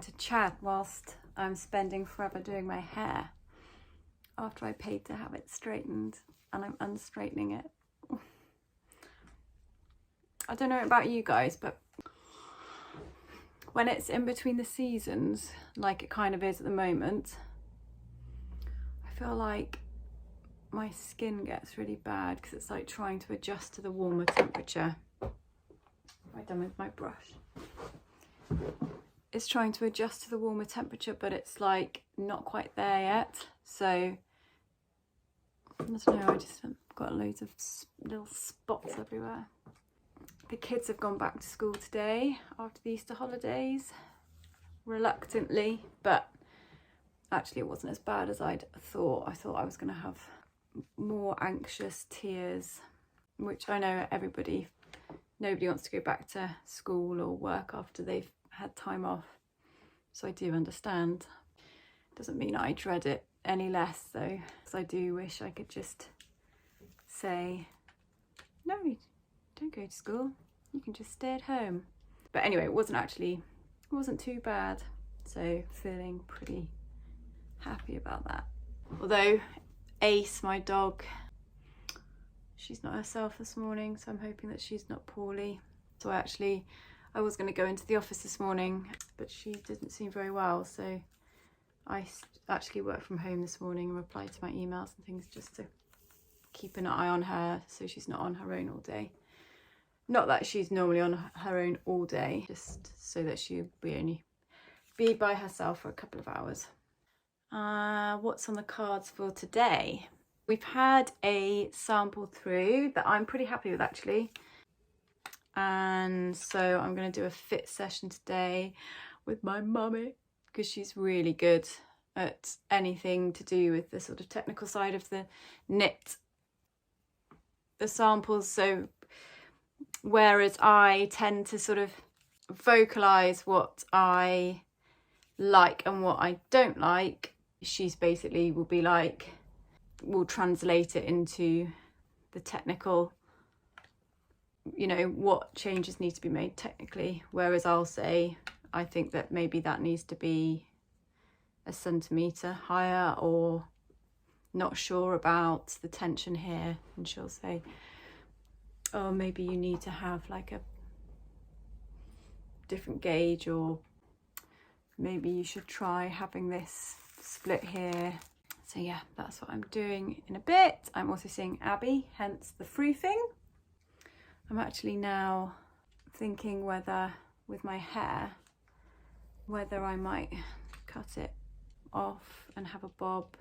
to chat whilst I'm spending forever doing my hair after I paid to have it straightened and I'm unstraightening it. I don't know about you guys, but when it's in between the seasons, like it kind of is at the moment, I feel like my skin gets really bad because it's like trying to adjust to the warmer temperature. I'm done with my brush. It's trying to adjust to the warmer temperature, but it's like not quite there yet. So I don't know, I just got loads of little spots everywhere. The kids have gone back to school today after the Easter holidays, reluctantly, but actually it wasn't as bad as I'd thought. I thought I was going to have more anxious tears, which I know nobody wants to go back to school or work after they've had time off. So I do understand. Doesn't mean I dread it any less though, because I do wish I could just say, no, don't go to school, you can just stay at home. But anyway, it wasn't too bad, so feeling pretty happy about that. Although Ace, my dog, she's not herself this morning, so I'm hoping that she's not poorly. So I was going to go into the office this morning, but she didn't seem very well, so I actually worked from home this morning and replied to my emails and things just to keep an eye on her so she's not on her own all day. Not that she's normally on her own all day, just so that she'll only be by herself for a couple of hours. What's on the cards for today? We've had a sample through that I'm pretty happy with actually. And so I'm going to do a fit session today with my mummy because she's really good at anything to do with the sort of technical side of the knit, the samples. So whereas I tend to sort of vocalize what I like and what I don't like, she's basically will translate it into the technical, you know, what changes need to be made technically. Whereas I'll say, I think that maybe that needs to be a centimetre higher, or not sure about the tension here. And she'll say, oh, maybe you need to have like a different gauge, or maybe you should try having this split here. So yeah, that's what I'm doing in a bit. I'm also seeing Abby, hence the froofing. I'm actually now thinking whether, with my hair, whether I might cut it off and have a bob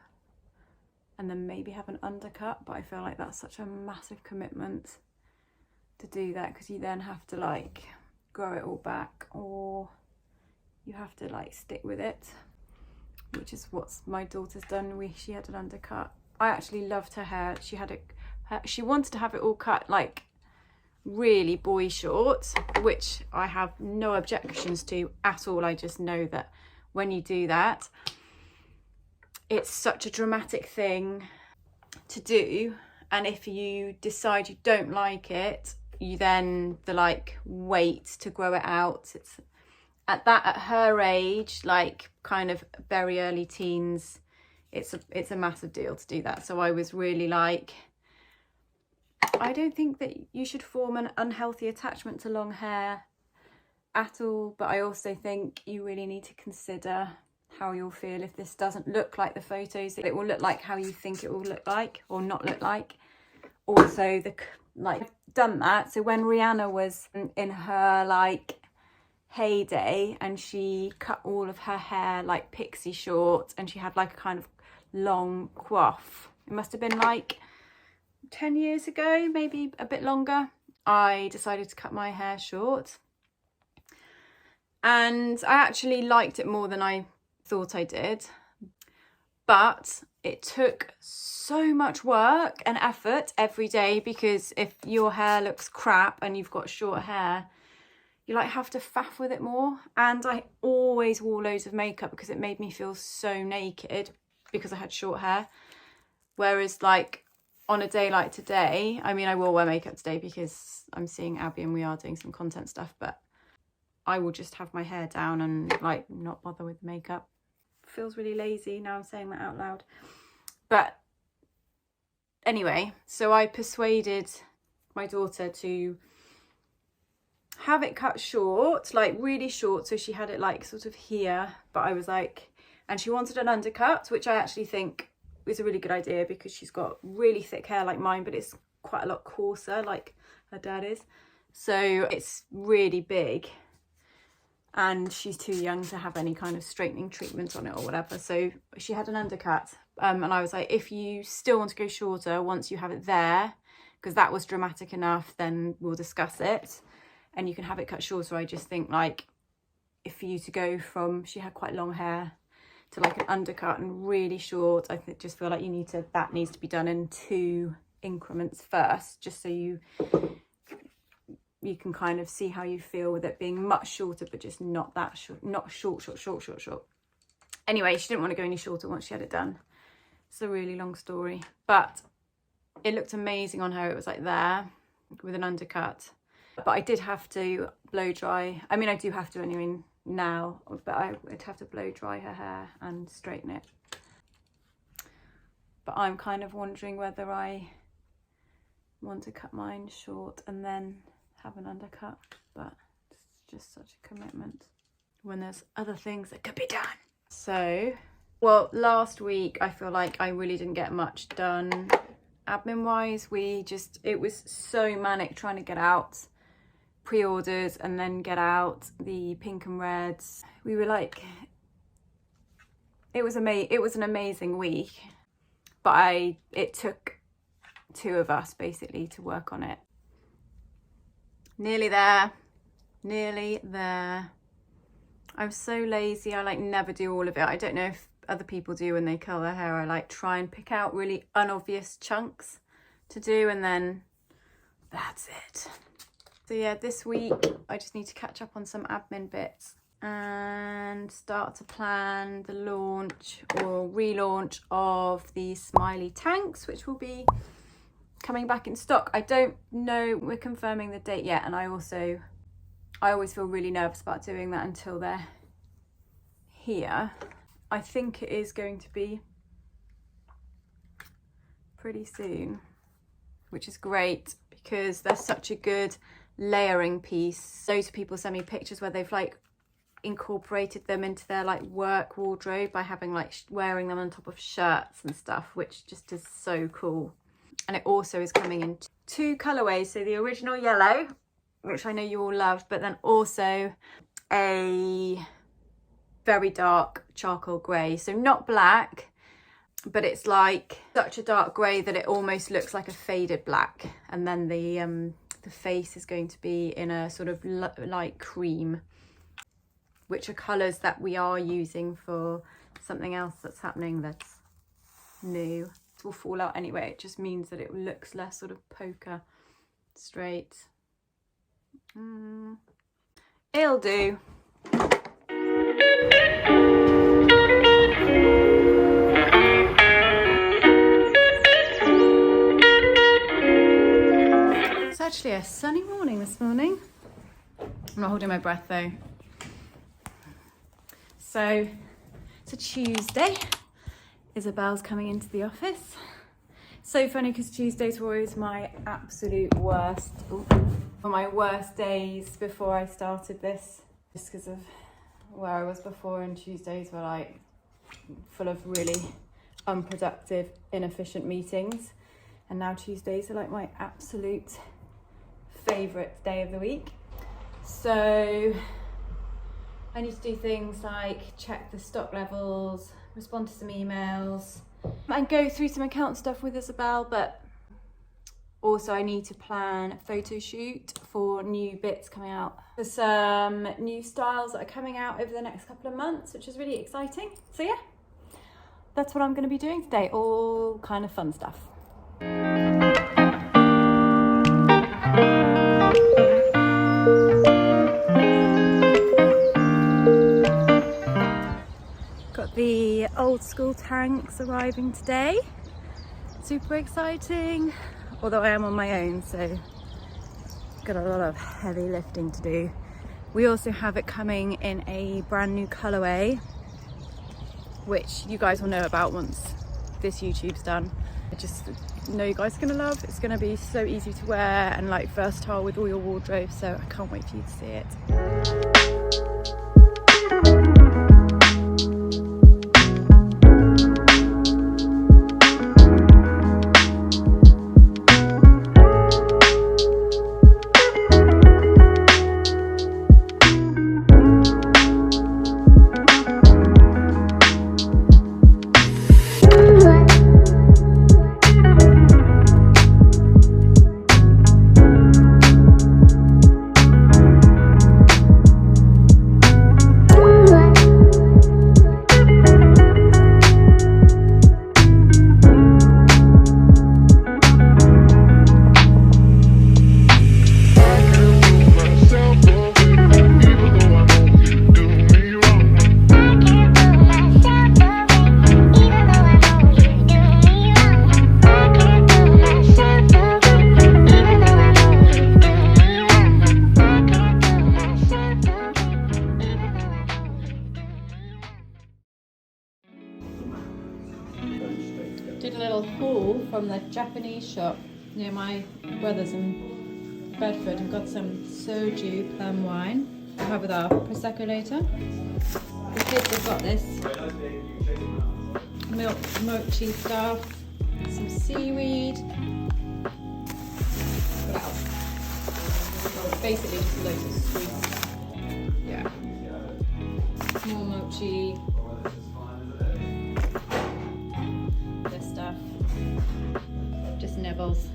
and then maybe have an undercut, but I feel like that's such a massive commitment to do that, because you then have to like grow it all back, or you have to like stick with it, which is what my daughter's done. She had an undercut. I actually loved her hair. She wanted to have it all cut like really boy short, which I have no objections to at all. I just know that when you do that, it's such a dramatic thing to do, and if you decide you don't like it, you then wait to grow it out. It's at her age, like kind of very early teens, it's a massive deal to do that. So I was really like, I don't think that you should form an unhealthy attachment to long hair at all, but I also think you really need to consider how you'll feel if this doesn't look like the photos. It will look like how you think it will look like, or not look like. Also, I've done that. So when Rihanna was in her heyday and she cut all of her hair like pixie short, and she had like a kind of long coif, it must have been like 10 years ago, maybe a bit longer, I decided to cut my hair short, and I actually liked it more than I thought I did, but it took so much work and effort every day, because if your hair looks crap and you've got short hair, you have to faff with it more. And I always wore loads of makeup because it made me feel so naked because I had short hair. Whereas on a day like today, I mean, I will wear makeup today because I'm seeing Abby and we are doing some content stuff, but I will just have my hair down and like not bother with makeup. Feels really lazy now I'm saying that out loud. But anyway, so I persuaded my daughter to have it cut short, like really short, so she had it like sort of here, but I was like, and she wanted an undercut, which I actually think is a really good idea because she's got really thick hair like mine, but it's quite a lot coarser like her dad is, so it's really big and she's too young to have any kind of straightening treatment on it or whatever, so she had an undercut. And I was like, if you still want to go shorter once you have it there, because that was dramatic enough, then we'll discuss it and you can have it cut shorter. I just think like if for you to go from, she had quite long hair, to like an undercut and really short, I just feel like that needs to be done in 2 increments first, just so you can kind of see how you feel with it being much shorter, but just not that short, not short. Anyway, she didn't want to go any shorter once she had it done. It's a really long story, but it looked amazing on her. It was like there with an undercut, but I did have to blow dry. I mean, I do have to anyway now, but I would have to blow dry her hair and straighten it. But I'm kind of wondering whether I want to cut mine short and then have an undercut, but it's just such a commitment when there's other things that could be done. So, well, last week I feel like I really didn't get much done admin wise. It was so manic trying to get out pre-orders and then get out the pink and reds. We were like, it was an amazing week, but it took 2 of us basically to work on it. Nearly there. I'm so lazy. I like never do all of it. I don't know if other people do when they curl their hair. I like try and pick out really unobvious chunks to do and then that's it. So yeah, this week I just need to catch up on some admin bits and start to plan the launch or relaunch of the Smiley tanks, which will be coming back in stock. I don't know, we're confirming the date yet, and I always feel really nervous about doing that until they're here. I think it is going to be pretty soon, which is great because they're such a good layering piece. Loads of people send me pictures where they've like incorporated them into their like work wardrobe by having like wearing them on top of shirts and stuff, which just is so cool. And it also is coming in 2 colorways, so the original yellow, which I know you all love, but then also a very dark charcoal grey, so not black, but it's like such a dark grey that it almost looks like a faded black, and then the face is going to be in a sort of light cream, which are colours that we are using for something else that's happening that's new. It will fall out anyway, it just means that it looks less sort of poker straight. It'll do. It's actually a sunny morning this morning. I'm not holding my breath though. So it's a Tuesday. Isabel's coming into the office. So funny because Tuesdays were always my absolute worst. My worst days before I started this, just because of where I was before, and Tuesdays were like full of really unproductive, inefficient meetings, and now Tuesdays are like my absolute favourite day of the week. So I need to do things like check the stock levels, respond to some emails, and go through some account stuff with Isabel, but also I need to plan a photo shoot for new bits coming out. There's some new styles that are coming out over the next couple of months, which is really exciting. So yeah, that's what I'm going to be doing today, all kind of fun stuff. Got the old school tanks arriving today. Super exciting. Although I am on my own, so got a lot of heavy lifting to do. We also have it coming in a brand new colorway, which you guys will know about once this YouTube's done. I just know you guys are gonna love. It's gonna be so easy to wear and like versatile with all your wardrobe, so I can't wait for you to see it. Did a little haul from the Japanese shop near my brother's in Bedford. We've got some soju plum wine. We'll have with our prosecco later. The kids have got this milk mochi stuff, some seaweed. What else? Basically just loads of sweets. Yeah. More mochi. This stuff. Just nibbles.